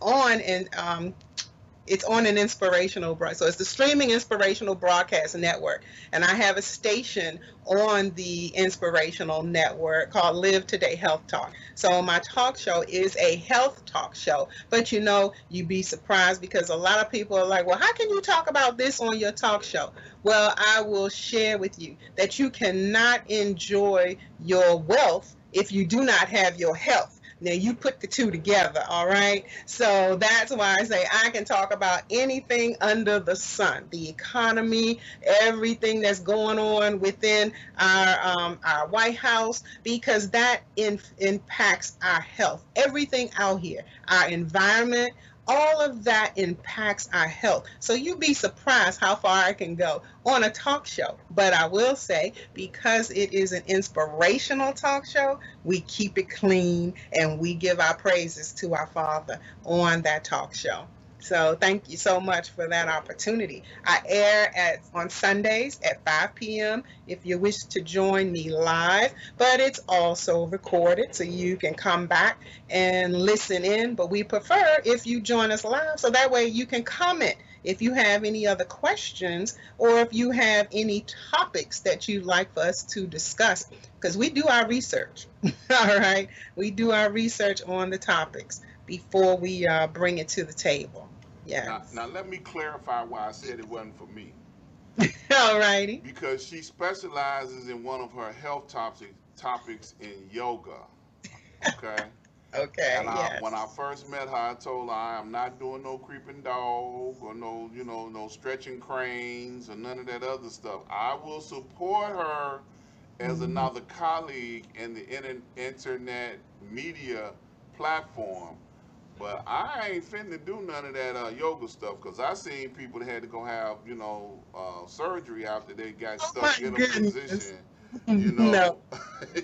on an inspirational so it's the streaming inspirational broadcast network, and I have a station on the inspirational network called Live Today Health Talk. So my talk show is a health talk show, but you'd be surprised, because a lot of people are like, well, how can you talk about this on your talk show? Well, I will share with you that you cannot enjoy your wealth if you do not have your health. Now you put the two together, all right? So that's why I say I can talk about anything under the sun, the economy, everything that's going on within our White House, because that impacts our health. Everything out here, our environment, all of that impacts our health. So you'd be surprised how far I can go on a talk show. But I will say, because it is an inspirational talk show, we keep it clean and we give our praises to our Father on that talk show. So thank you so much for that opportunity. I air on Sundays at 5 p.m. if you wish to join me live, but it's also recorded so you can come back and listen in. But we prefer if you join us live, so that way you can comment if you have any other questions, or if you have any topics that you'd like for us to discuss, because we do our research. All right, we do our research on the topics before we bring it to the table. Now Yes. let me clarify why I said it wasn't for me. All righty. Because she specializes in one of her health topics in yoga. Okay. And Okay. when I Yes. first met her, I told her I am not doing no creeping dog or no stretching cranes or none of that other stuff. I will support her as Mhm. another colleague in the internet media platform. But I ain't finna do none of that yoga stuff, because I seen people that had to go have surgery after they got Oh my stuck in a goodness. position, you No. know,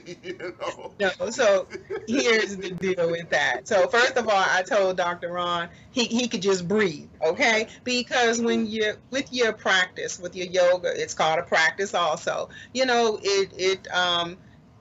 you know. No, so here's the deal with that. So first of all, I told Dr. Ron he could just breathe, Okay. okay? Because when you're with your practice, with your yoga, it's called a practice also.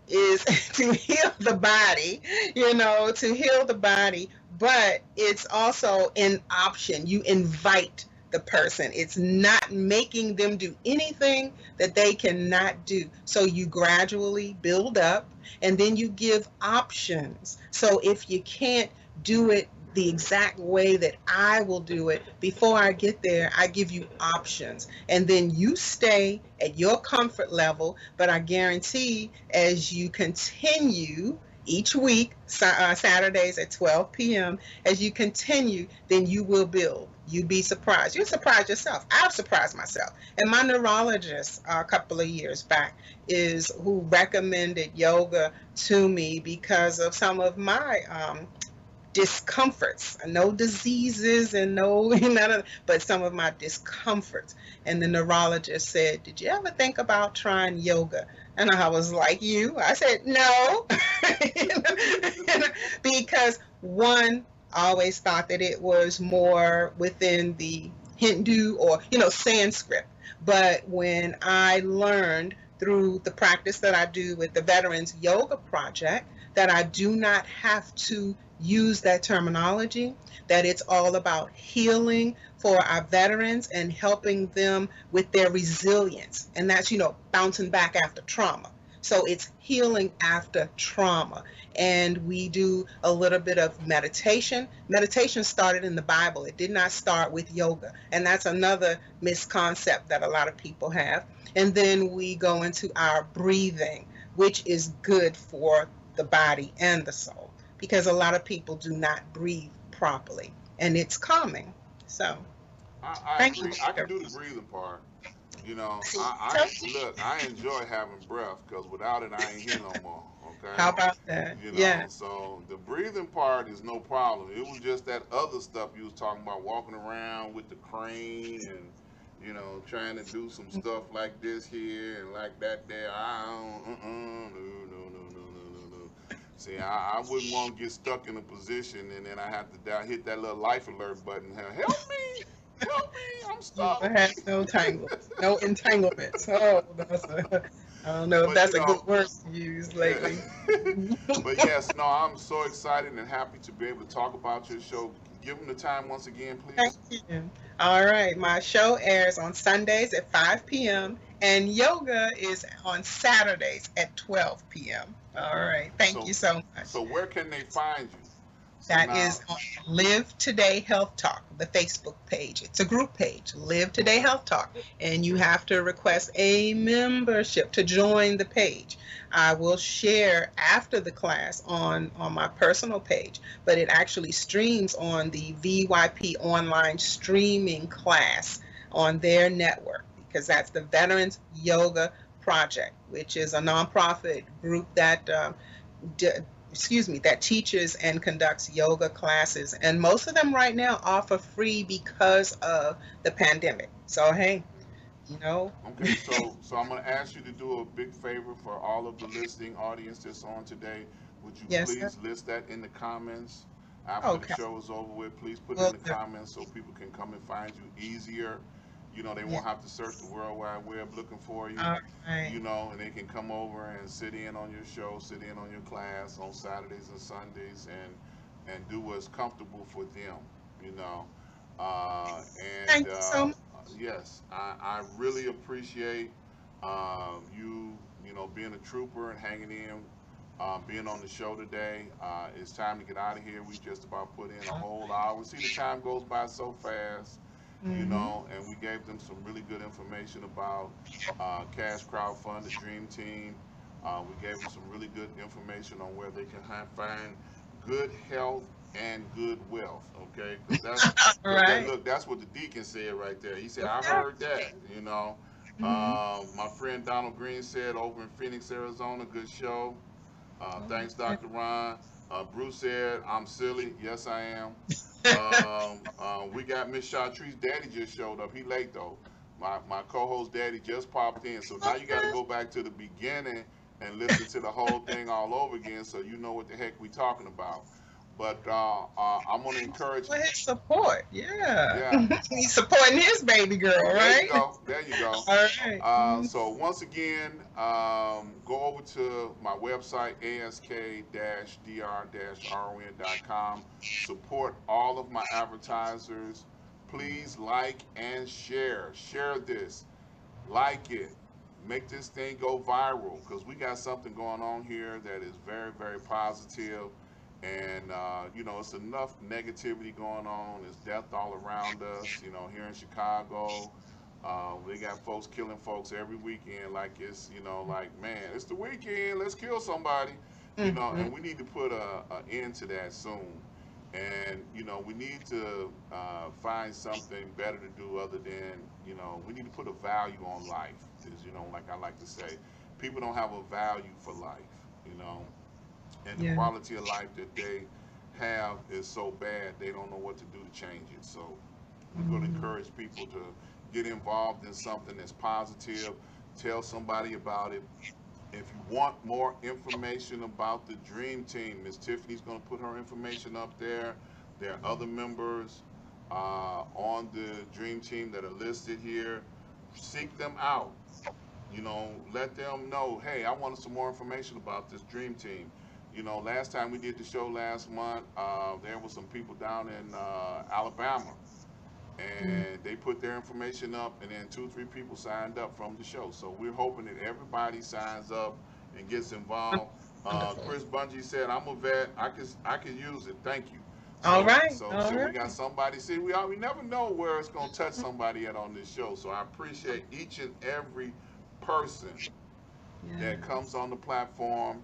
is to heal the body, to heal the body, but it's also an option. You invite the person. It's not making them do anything that they cannot do. So you gradually build up and then you give options. So if you can't do it the exact way that I will do it, before I get there, I give you options. And then you stay at your comfort level. But I guarantee as you continue each week, Saturdays at 12 p.m., as you continue, then you will build. You'd be surprised. You'll surprise yourself. I've surprised myself. And my neurologist, a couple of years back, is who recommended yoga to me because of some of my discomforts, no diseases and no, but some of my discomforts. And the neurologist said, "Did you ever think about trying yoga?" And I was like, "You?" I said, "No," because one, I always thought that it was more within the Hindu or, Sanskrit. But when I learned through the practice that I do with the Veterans Yoga Project, that I do not have to use that terminology, that it's all about healing for our veterans and helping them with their resilience. And that's, bouncing back after trauma. So it's healing after trauma. And we do a little bit of meditation. Meditation started in the Bible. It did not start with yoga. And that's another misconcept that a lot of people have. And then we go into our breathing, which is good for the body and the soul, because a lot of people do not breathe properly, and it's calming. So I thank you. agree. I can do the breathing part. You know, See, I so look. I enjoy having breath because without it, I ain't here no more. Okay. how about that? You know, Yeah. so the breathing part is no problem. It was just that other stuff you was talking about, walking around with the crane and trying to do some stuff like this here and like that there. I don't, no, no, no, no, no, no, no. See, I wouldn't want to get stuck in a position and then I have to hit that little life alert button. Help me, I'm I stuck. have no tangles, no entanglements. Oh, I don't know if But that's a good word to use lately. yeah. But yes, no, I'm so excited and happy to be able to talk about your show. Give them the time once again, Thank please. you. All right. My show airs on Sundays at 5 p.m. and yoga is on Saturdays at 12 p.m. All Okay. right. Thank So, you so much. so where can they find you? So That now, is on Live Today Health Talk, the Facebook page. It's a group page, Live Today okay, Health Talk, and you have to request a membership to join the page. I will share after the class on my personal page, but it actually streams on the VYP online streaming class on their network, because that's the Veterans Yoga Project, which is a nonprofit group that d- that teaches and conducts yoga classes. And most of them right now offer free because of the pandemic. So, hey, you know, okay. So I'm gonna ask you to do a big favor for all of the listening audience that's on today. Would you yes, sir. please list that in the comments after the Okay. show is over with? Please put it in Well, the comments so people can come and find you easier. They yeah. won't have to search the World Wide Web looking for you. All right. And they can come over and sit in on your show, sit in on your class on Saturdays and Sundays, and do what's comfortable for them. You know, and Thank you so much. yes, I really appreciate being a trooper and hanging in, being on the show today. It's time to get out of here. We just about put in a whole hour. See, the time goes by so fast, Mm-hmm. and we gave them some really good information about Cash Crowdfund, the Dream Team. We gave them some really good information on where they can find good health and good wealth. Okay, because All that right. look, that's what the deacon said right there. He said, "I Okay. heard that." Mm-hmm. My friend Donald Green said over in Phoenix, Arizona, good show. Oh, Thanks, okay. Dr. Ron. Bruce said, I'm silly. Yes, I am. We got Miss Chartreuse. Daddy just showed up. He late, though. My co-host Daddy just popped in. So now you got to Okay. go back to the beginning and listen to the whole thing all over again so you know what the heck we talking about. But I'm going to encourage. For his support. Yeah. Yeah, He's supporting his baby girl, there you right? go. There you go. All right. So once again, go over to my website, ask-dr-ron.com. Support all of my advertisers. Please like and share. Share this. Like it. Make this thing go viral because we got something going on here that is very, very positive. And, it's enough negativity going on. There's death all around us, here in Chicago. They got folks killing folks every weekend like it's, like, man, it's the weekend. Let's kill somebody, Mm-hmm. and we need to put a end to that soon. And, we need to find something better to do other than, we need to put a value on life. Is, like I like to say, people don't have a value for life, and the Yeah. quality of life that they have is so bad they don't know what to do to change it. So we're going to Mm-hmm. encourage people to get involved in something that's positive. Tell somebody about it. If you want more information about the Dream Team, Miss Tiffany's going to put her information up there. There are other members on the Dream Team that are listed here. Seek them out. Let them know, hey, I wanted some more information about this Dream Team. Last time we did the show last month, there were some people down in Alabama, and they put their information up, and then 2, 3 people signed up from the show. So we're hoping that everybody signs up and gets involved. Wonderful. Chris Bungie said, "I'm a vet. I could use it. Thank you." All So right. so All so we right. got somebody. See, we never know where it's gonna touch somebody at on this show. So I appreciate each and every person that comes Yes. on the platform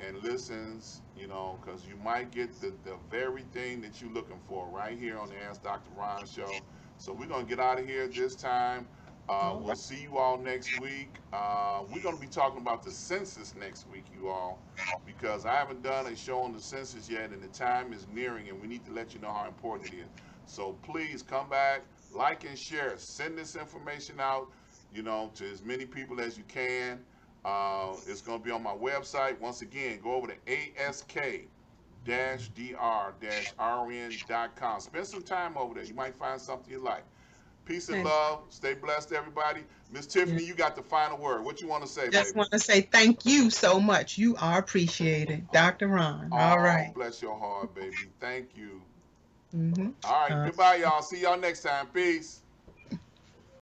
and listens, because you might get the very thing that you're looking for right here on the Ask Dr. Ron show. So we're going to get out of here this time. All We'll right. see you all next week. We're going to be talking about the census next week, you all, because I haven't done a show on the census yet, and the time is nearing, and we need to let you know how important it is. So please come back, like and share. Send this information out, to as many people as you can. It's going to be on my website. Once again, go over to ask-dr-rn.com. Spend some time over there. You might find something you like. Peace and Okay. love. Stay blessed, everybody. Miss Yeah. Tiffany, you got the final word. What you want to say, Just baby? want to say thank you so much. You are appreciated, Oh, Dr. Ron. All oh, right. bless your heart, baby. Thank you. Mm-hmm. All right, Uh, goodbye, y'all. See y'all next time. Peace.